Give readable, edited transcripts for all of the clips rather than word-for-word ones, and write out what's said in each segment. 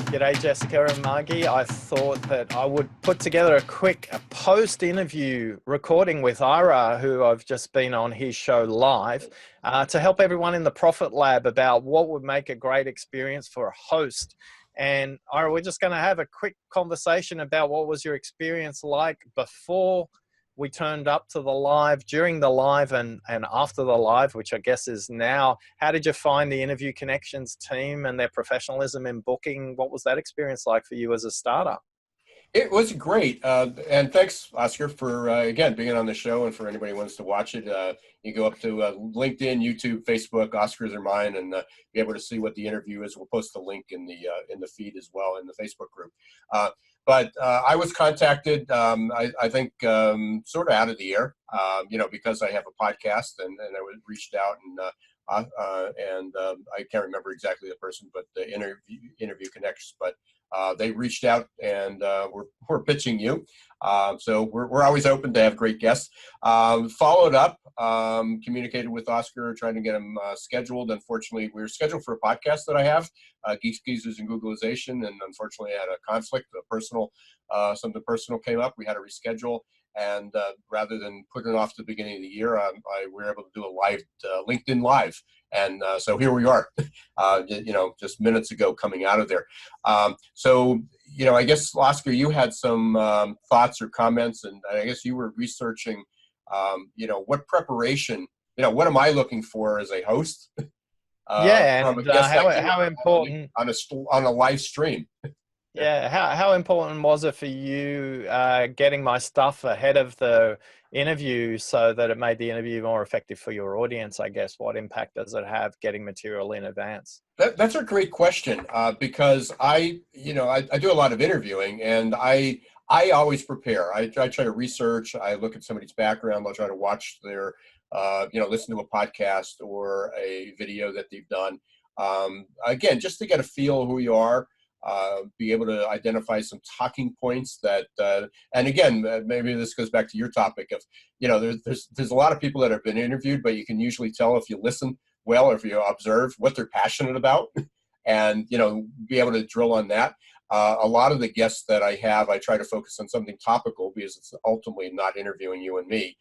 G'day, Jessica and Margie. I thought that I would put together a quick post-interview recording with Ira, who I've just been on his show live, to help everyone in the Profit Lab about what would make a great experience for a host. And Ira, we're just going to have a quick conversation about what was your experience like before we turned up to the live, during the live, and after the live, which I guess is now. How did you find the Interview Connections team and their professionalism in booking? What was that experience like for you as a startup? It was great. And thanks, Oscar, for, again, being on the show. And for anybody who wants to watch it, you go up to LinkedIn, YouTube, Facebook, Oscars are mine, and be able to see what the interview is. We'll post the link in the feed as well in the Facebook group. But I was contacted, I think, sort of out of the air, because I have a podcast, and I was reached out, and I can't remember exactly the person, but the interview connects. But they reached out, and we're pitching you. So we're always open to have great guests. Followed up, communicated with Oscar, trying to get him scheduled. Unfortunately, we were scheduled for a podcast that I have, Geeks, Geezers, and Googlization, and unfortunately I had a conflict, something personal came up. We had to reschedule. And rather than putting it off to the beginning of the year, we were able to do a live LinkedIn Live. And so here we are, just minutes ago coming out of there. So, I guess, Oscar, you had some thoughts or comments, and I guess you were researching, what preparation, what am I looking for as a host? From and how important on a live stream. Yeah, how important was it for you getting my stuff ahead of the interview so that it made the interview more effective for your audience, I guess? What impact does it have getting material in advance? That's a great question, because I do a lot of interviewing, and I always prepare. I try to research. I look at somebody's background. I'll try to watch their, listen to a podcast or a video that they've done. Again, just to get a feel of who you are. Be able to identify some talking points that, and again, maybe this goes back to your topic of, there's a lot of people that have been interviewed, but you can usually tell if you listen well or if you observe what they're passionate about, and be able to drill on that. A lot of the guests that I have, I try to focus on something topical because it's ultimately not interviewing you and me.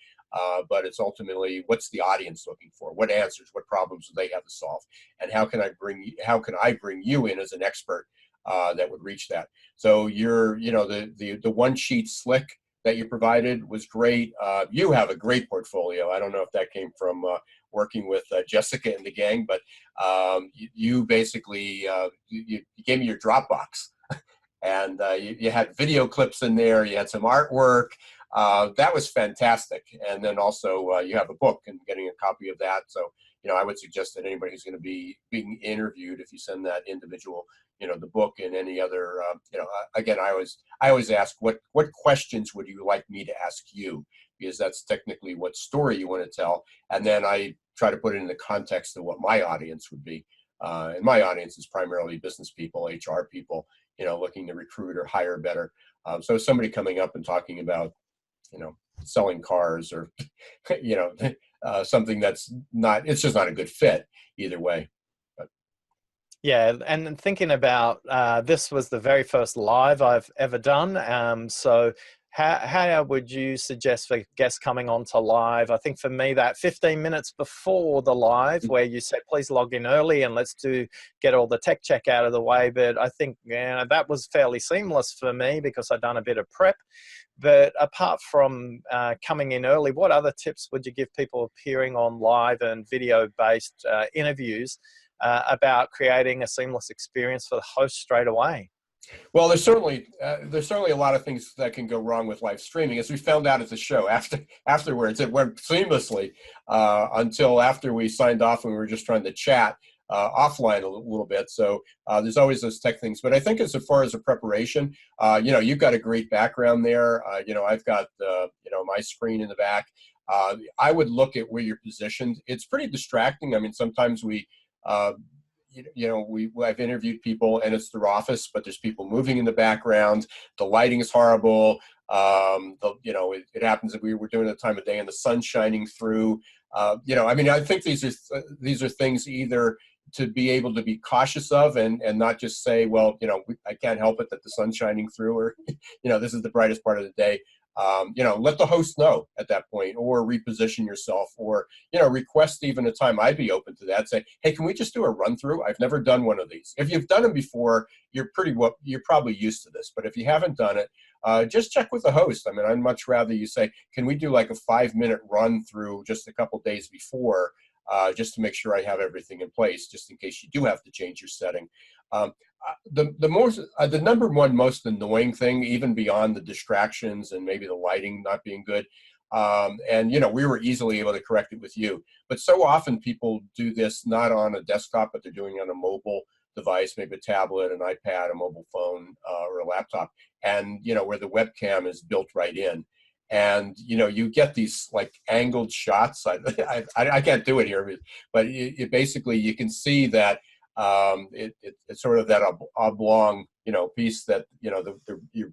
But it's ultimately, what's the audience looking for? What answers? What problems do they have to solve? And how can I bring you in as an expert that would reach that? So the one sheet slick that you provided was great. You have a great portfolio. I don't know if that came from working with Jessica and the gang, but you basically you gave me your Dropbox, and you had video clips in there. You had some artwork. That was fantastic. And then also you have a book, and getting a copy of that. So I would suggest that anybody who's going to be being interviewed, if you send that individual, the book and any other, again, I always ask, what questions would you like me to ask you? Because that's technically what story you want to tell. And then I try to put it in the context of what my audience would be. And my audience is primarily business people, HR people, looking to recruit or hire better. So somebody coming up and talking about, selling cars or, something that's it's just not a good fit either way. But. Yeah, and thinking about this was the very first live I've ever done. So how would you suggest for guests coming on to live? I think for me, that 15 minutes before the live, where you said, please log in early and let's get all the tech check out of the way. But I think that was fairly seamless for me because I'd done a bit of prep. But apart from coming in early, what other tips would you give people appearing on live and video-based interviews about creating a seamless experience for the host straight away? Well, there's certainly a lot of things that can go wrong with live streaming, as we found out at the show. Afterwards, it went seamlessly until after we signed off and we were just trying to chat offline a little bit. So there's always those tech things. But I think as far as the preparation, you've got a great background there. I've got my screen in the back. I would look at where you're positioned. It's pretty distracting. I mean, sometimes I've interviewed people and it's their office, but there's people moving in the background. The lighting is horrible. It happens that we were doing it at the time of day and the sun's shining through. I mean, I think these are things either to be able to be cautious of and not just say, well, I can't help it that the sun's shining through, or, this is the brightest part of the day. Let the host know at that point, or reposition yourself, or, request even a time. I'd be open to that. Say, hey, can we just do a run through? I've never done one of these. If you've done them before, you're probably used to this. But if you haven't done it, just check with the host. I mean, I'd much rather you say, can we do like a 5-minute run through just a couple days before, just to make sure I have everything in place, just in case you do have to change your setting. The number one most annoying thing, even beyond the distractions and maybe the lighting not being good, and we were easily able to correct it with you, but so often people do this not on a desktop, but they're doing it on a mobile device, maybe a tablet, an iPad, a mobile phone, or a laptop, and where the webcam is built right in. And you get these like angled shots. I can't do it here, but it basically, you can see that it's sort of that oblong piece that your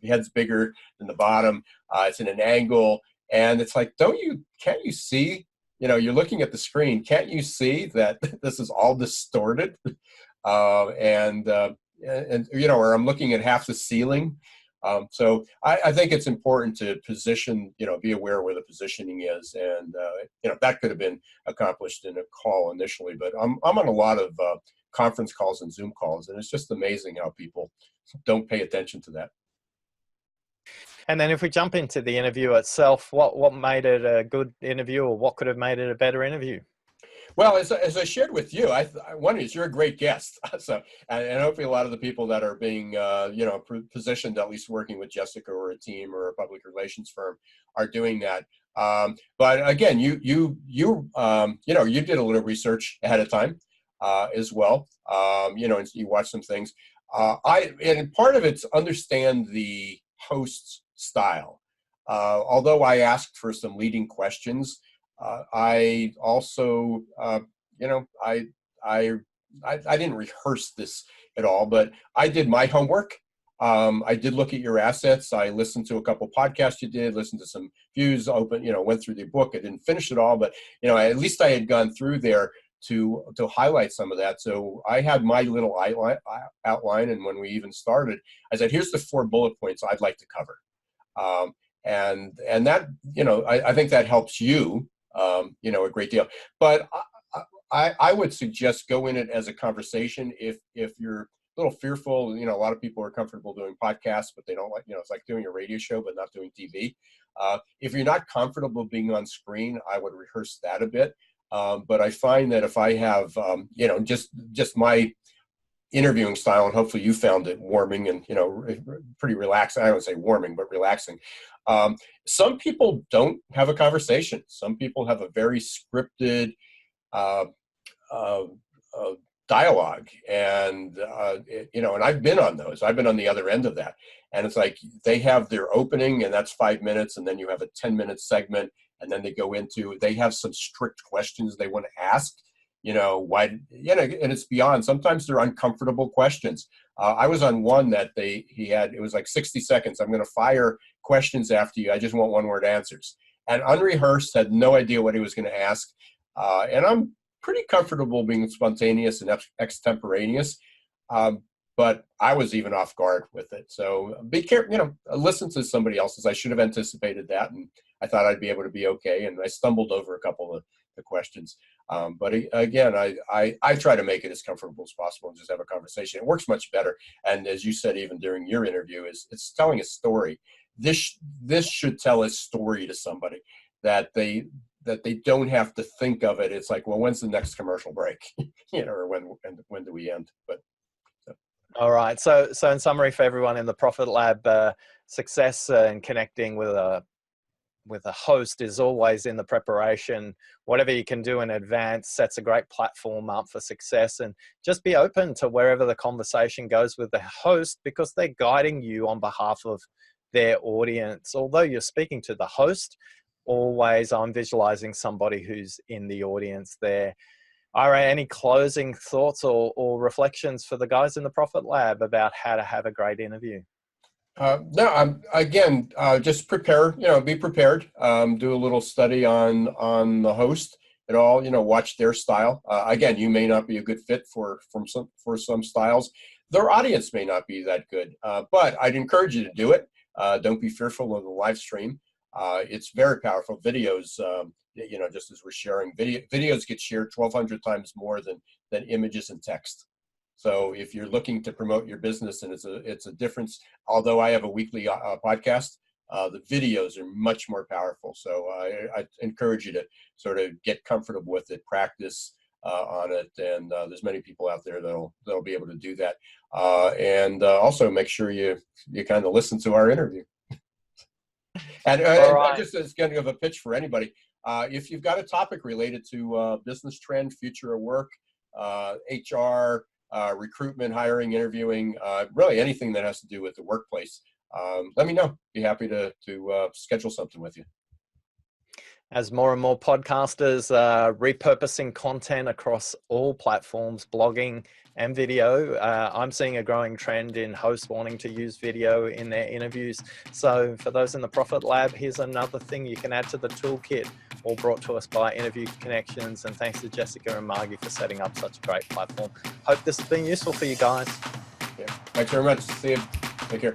head's bigger than the bottom. It's in an angle, and it's like, can't you see? You're looking at the screen. Can't you see that this is all distorted? Or I'm looking at half the ceiling. So I think it's important to position, be aware where the positioning is, and that could have been accomplished in a call initially. But I'm on a lot of conference calls and Zoom calls, and it's just amazing how people don't pay attention to that. And then if we jump into the interview itself, what made it a good interview, or what could have made it a better interview? Well, as I shared with you, one is you're a great guest. So, and hopefully a lot of the people that are being, positioned, at least working with Jessica or a team or a public relations firm, are doing that. But again, you did a little research ahead of time, as well. And you watch some things. And part of it's understand the host's style. Although I asked for some leading questions, I also, I didn't rehearse this at all, but I did my homework. I did look at your assets. I listened to a couple podcasts you did, listened to some views, went through the book. I didn't finish it all, but, at least I had gone through there to highlight some of that. So I had my little outline. And when we even started, I said, here's the 4 bullet points I'd like to cover. And that, I think that helps you, a great deal. But I would suggest go in it as a conversation. If you're a little fearful, a lot of people are comfortable doing podcasts, but they don't like, it's like doing a radio show, but not doing TV. If you're not comfortable being on screen, I would rehearse that a bit. But I find that if I have, just my interviewing style, and hopefully you found it warming and, pretty relaxing. I don't say warming, but relaxing. Some people don't have a conversation. Some people have a very scripted dialogue, and and I've been on those. I've been on the other end of that, and it's like they have their opening, and that's 5 minutes, and then you have a 10-minute segment, and then they have some strict questions they want to ask. Why, and it's beyond. Sometimes they're uncomfortable questions. I was on one that it was like 60 seconds. I'm going to fire questions after you. I just want one-word answers. And unrehearsed, had no idea what he was going to ask. And I'm pretty comfortable being spontaneous and extemporaneous. But I was even off guard with it. So be careful, listen to somebody else's. I should have anticipated that. And I thought I'd be able to be okay. And I stumbled over a couple of the questions. But again, I try to make it as comfortable as possible and just have a conversation. It works much better. And as you said, even during your interview, it's telling a story. This should tell a story to somebody that they don't have to think of it. It's like, well, when's the next commercial break? Or when do we end? But all right. So in summary, for everyone in the Profit Lab, success and connecting with a host is always in the preparation. Whatever you can do in advance sets a great platform up for success, and just be open to wherever the conversation goes with the host, because they're guiding you on behalf of their audience. Although you're speaking to the host, always I'm visualizing somebody who's in the audience there. Ira, any closing thoughts or reflections for the guys in the Profit Lab about how to have a great interview? No, again, just prepare, be prepared, do a little study on the host, at all, watch their style. Again, you may not be a good fit for some styles. Their audience may not be that good, but I'd encourage you to do it. Don't be fearful of the live stream. It's very powerful. Videos, just as we're sharing, videos get shared 1,200 times more than images and text. So if you're looking to promote your business, and it's a difference, although I have a weekly podcast, the videos are much more powerful. So I encourage you to sort of get comfortable with it, practice on it, and there's many people out there that'll be able to do that. And also make sure you kind of listen to our interview. And right. just as kind of a pitch for anybody, if you've got a topic related to business trend, future of work, HR, recruitment, hiring, interviewing, really anything that has to do with the workplace, let me know. Be happy to schedule something with you. As more and more podcasters repurposing content across all platforms, blogging and video, I'm seeing a growing trend in hosts wanting to use video in their interviews. So for those in the Profit Lab, here's another thing you can add to the toolkit, all brought to us by Interview Connections. And thanks to Jessica and Margie for setting up such a great platform. Hope this has been useful for you guys. Yeah. Thanks very much. See you. Take care.